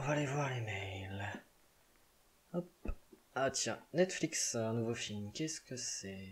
va aller voir les mails. Hop. Ah tiens, Netflix, un nouveau film, qu'est-ce que c'est?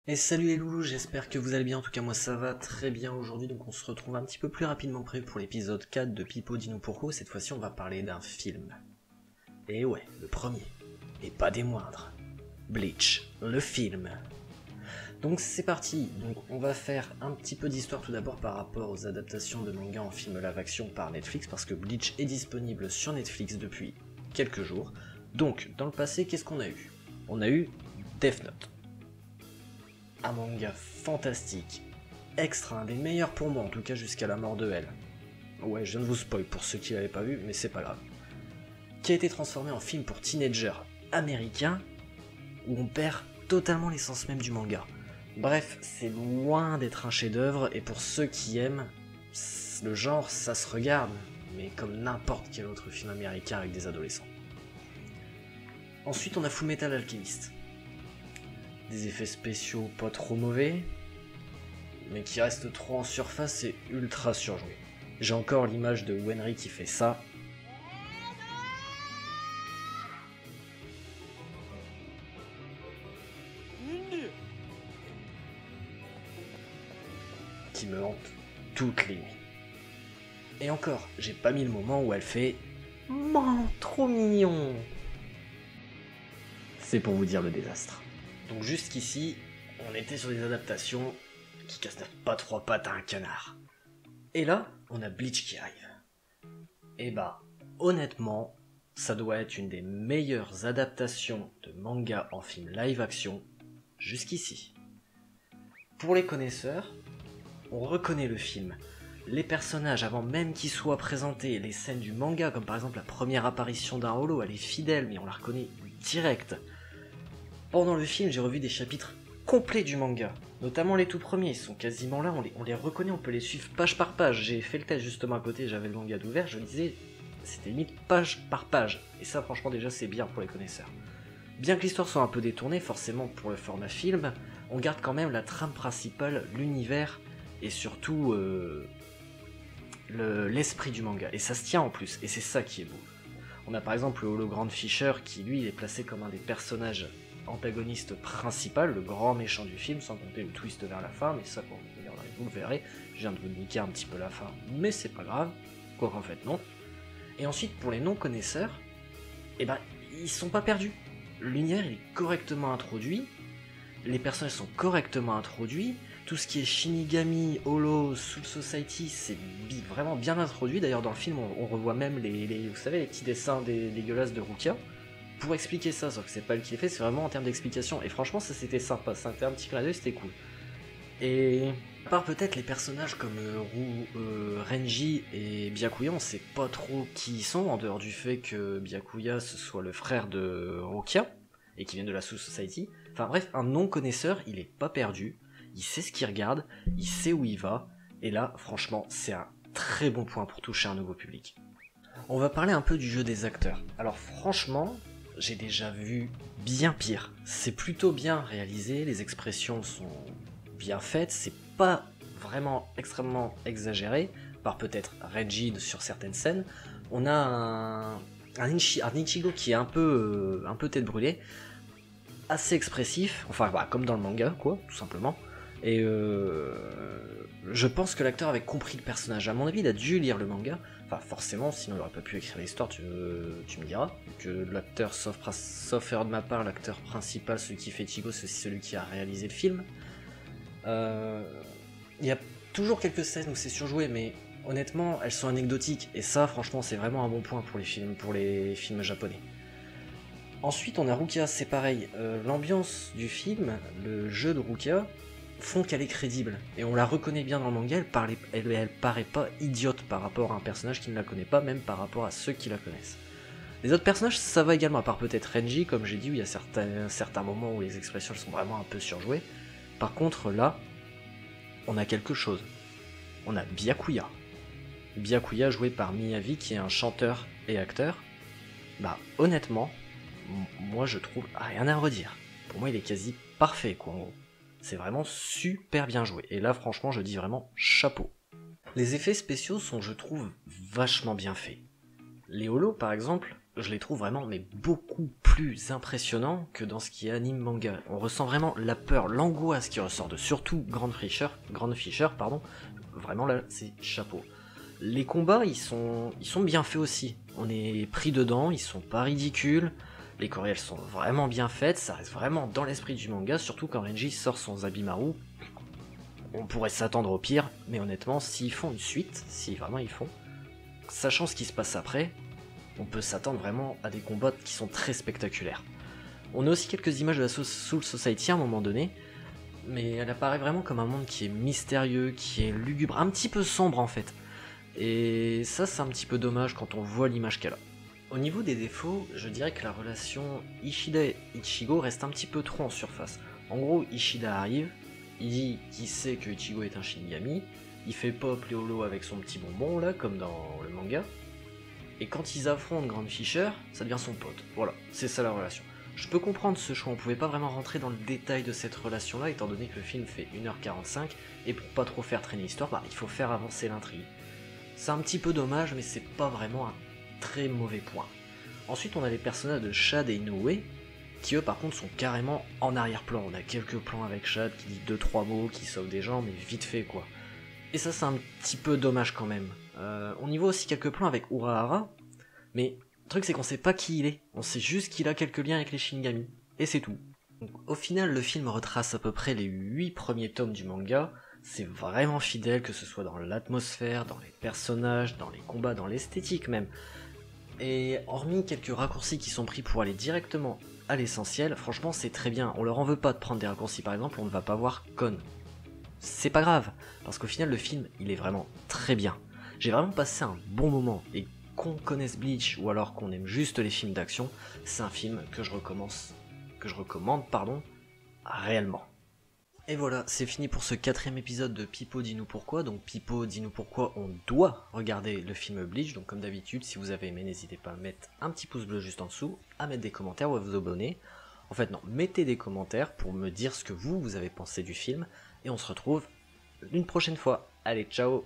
Et salut les loulous, j'espère que vous allez bien, en tout cas moi ça va très bien aujourd'hui, donc on se retrouve un petit peu plus rapidement prévu pour l'épisode 4 de Pipo Dis-nous pourquoi. Cette fois-ci on va parler d'un film. Et ouais, le premier, et pas des moindres, Bleach, le film. Donc c'est parti, donc on va faire un petit peu d'histoire tout d'abord par rapport aux adaptations de manga en film live action par Netflix, parce que Bleach est disponible sur Netflix depuis quelques jours. Donc dans le passé, qu'est-ce qu'on a eu? On a eu Death Note. Un manga fantastique, extra, un des meilleurs pour moi, en tout cas jusqu'à la mort de L. Ouais, je viens de vous spoil pour ceux qui l'avaient pas vu, mais c'est pas grave. Qui a été transformé en film pour teenagers américains, où on perd totalement l'essence même du manga. Bref, c'est loin d'être un chef-d'œuvre, et pour ceux qui aiment le genre, ça se regarde, mais comme n'importe quel autre film américain avec des adolescents. Ensuite, on a Fullmetal Alchemist. Des effets spéciaux pas trop mauvais, mais qui restent trop en surface et ultra surjoués. J'ai encore l'image de Wenry qui fait ça. Qui me hante toutes les nuits. Et encore, j'ai pas mis le moment où elle fait « Man, trop mignon !» C'est pour vous dire le désastre. Donc jusqu'ici, on était sur des adaptations qui cassent pas trois pattes à un canard. Et là, on a Bleach qui arrive. Et bah, honnêtement, ça doit être une des meilleures adaptations de manga en film live action jusqu'ici. Pour les connaisseurs, on reconnaît le film. Les personnages, avant même qu'ils soient présentés, les scènes du manga, comme par exemple la première apparition d'Arolo, elle est fidèle, mais on la reconnaît direct. Pendant le film, j'ai revu des chapitres complets du manga, notamment les tout premiers, ils sont quasiment là, on les reconnaît, on peut les suivre page par page. J'ai fait le test justement à côté, j'avais le manga d'ouvert, je disais, c'était limite page par page, et ça franchement déjà c'est bien pour les connaisseurs. Bien que l'histoire soit un peu détournée, forcément pour le format film, on garde quand même la trame principale, l'univers, et surtout l'esprit du manga, et ça se tient en plus, et c'est ça qui est beau. On a par exemple le Hologrand Fisher qui lui est placé comme un des personnages antagoniste principal, le grand méchant du film, sans compter le twist vers la fin, mais ça quand vous regarderez, vous le verrez. Je viens de vous niquer un petit peu la fin, mais c'est pas grave, quoi qu'en fait non. Et ensuite pour les non-connaisseurs, eh ben ils sont pas perdus. L'univers il est correctement introduit, les personnages sont correctement introduits, tout ce qui est Shinigami, Holo, Soul Society, c'est vraiment bien introduit. D'ailleurs dans le film on revoit même vous savez, les petits dessins dégueulasses de Rukia. Pour expliquer ça, sauf que c'est pas le qui est fait, c'est vraiment en termes d'explication. Et franchement, ça c'était sympa, c'était un petit clin d'œil, c'était cool. Et à part peut-être les personnages comme Renji et Byakuya, on sait pas trop qui ils sont, en dehors du fait que Byakuya ce soit le frère de Rukia, et qui vient de la Soul Society. Enfin bref, un non-connaisseur, il est pas perdu, il sait ce qu'il regarde, il sait où il va, et là, franchement, c'est un très bon point pour toucher un nouveau public. On va parler un peu du jeu des acteurs. Alors franchement, j'ai déjà vu bien pire. C'est plutôt bien réalisé, les expressions sont bien faites, c'est pas vraiment extrêmement exagéré, par peut-être Reggie sur certaines scènes. On a un Ichigo qui est un peu tête brûlée, assez expressif, enfin bah, comme dans le manga quoi, tout simplement. Et je pense que l'acteur avait compris le personnage. À mon avis, il a dû lire le manga. Enfin, forcément, sinon il n'aurait pas pu écrire l'histoire, tu me diras. Que l'acteur, sauf erreur de ma part, l'acteur principal, celui qui fait Ichigo, c'est aussi celui qui a réalisé le film. Il y a toujours quelques scènes où c'est surjoué, mais honnêtement, elles sont anecdotiques. Et ça, franchement, c'est vraiment un bon point pour les films japonais. Ensuite, on a Rukia, c'est pareil. L'ambiance du film, le jeu de Rukia, font qu'elle est crédible. Et on la reconnaît bien dans le manga, elle paraît pas idiote par rapport à un personnage qui ne la connaît pas, même par rapport à ceux qui la connaissent. Les autres personnages, ça va également, à part peut-être Renji, comme j'ai dit, où il y a certains moments où les expressions sont vraiment un peu surjouées. Par contre, là, on a quelque chose. On a Byakuya. Byakuya joué par Miyavi, qui est un chanteur et acteur. Bah, honnêtement, moi je trouve rien à redire. Pour moi, il est quasi parfait, quoi, en gros. C'est vraiment super bien joué. Et là, franchement, je dis vraiment chapeau. Les effets spéciaux sont, je trouve, vachement bien faits. Les holos, par exemple, je les trouve vraiment mais beaucoup plus impressionnants que dans ce qui est anime manga. On ressent vraiment la peur, l'angoisse qui ressort de surtout Grand Fisher, pardon. Vraiment là, c'est chapeau. Les combats, ils sont bien faits aussi. On est pris dedans, ils sont pas ridicules. Les choréales sont vraiment bien faites, ça reste vraiment dans l'esprit du manga, surtout quand Renji sort son Zabimaru. On pourrait s'attendre au pire, mais honnêtement, s'ils font une suite, si vraiment ils font, sachant ce qui se passe après, on peut s'attendre vraiment à des combats qui sont très spectaculaires. On a aussi quelques images de la Soul Society à un moment donné, mais elle apparaît vraiment comme un monde qui est mystérieux, qui est lugubre, un petit peu sombre en fait. Et ça, c'est un petit peu dommage quand on voit l'image qu'elle a. Au niveau des défauts, je dirais que la relation Ishida et Ichigo reste un petit peu trop en surface. En gros, Ishida arrive, il dit qu'il sait que Ichigo est un Shinigami, il fait pop les holos avec son petit bonbon là, comme dans le manga, et quand ils affrontent Grand Fisher, ça devient son pote. Voilà, c'est ça la relation. Je peux comprendre ce choix, on pouvait pas vraiment rentrer dans le détail de cette relation là, étant donné que le film fait 1h45, et pour pas trop faire traîner l'histoire, bah, il faut faire avancer l'intrigue. C'est un petit peu dommage, mais c'est pas vraiment un très mauvais point. Ensuite, on a les personnages de Chad et Inoue, qui eux par contre sont carrément en arrière-plan. On a quelques plans avec Chad qui dit 2-3 mots, qui sauve des gens, mais vite fait quoi. Et ça, c'est un petit peu dommage quand même. On y voit aussi quelques plans avec Urahara, mais le truc c'est qu'on sait pas qui il est. On sait juste qu'il a quelques liens avec les Shinigami, et c'est tout. Donc, au final, le film retrace à peu près les 8 premiers tomes du manga. C'est vraiment fidèle, que ce soit dans l'atmosphère, dans les personnages, dans les combats, dans l'esthétique même. Et hormis quelques raccourcis qui sont pris pour aller directement à l'essentiel, franchement c'est très bien. On leur en veut pas de prendre des raccourcis, par exemple on ne va pas voir Kon. C'est pas grave, parce qu'au final le film il est vraiment très bien. J'ai vraiment passé un bon moment, et qu'on connaisse Bleach ou alors qu'on aime juste les films d'action, c'est un film que je recommande, réellement. Et voilà, c'est fini pour ce 4ème épisode de Pipo dis-nous pourquoi. Donc Pipo dis-nous pourquoi on doit regarder le film Bleach. Donc comme d'habitude, si vous avez aimé, n'hésitez pas à mettre un petit pouce bleu juste en dessous, à mettre des commentaires ou à vous abonner. En fait non, mettez des commentaires pour me dire ce que vous avez pensé du film. Et on se retrouve une prochaine fois. Allez, ciao!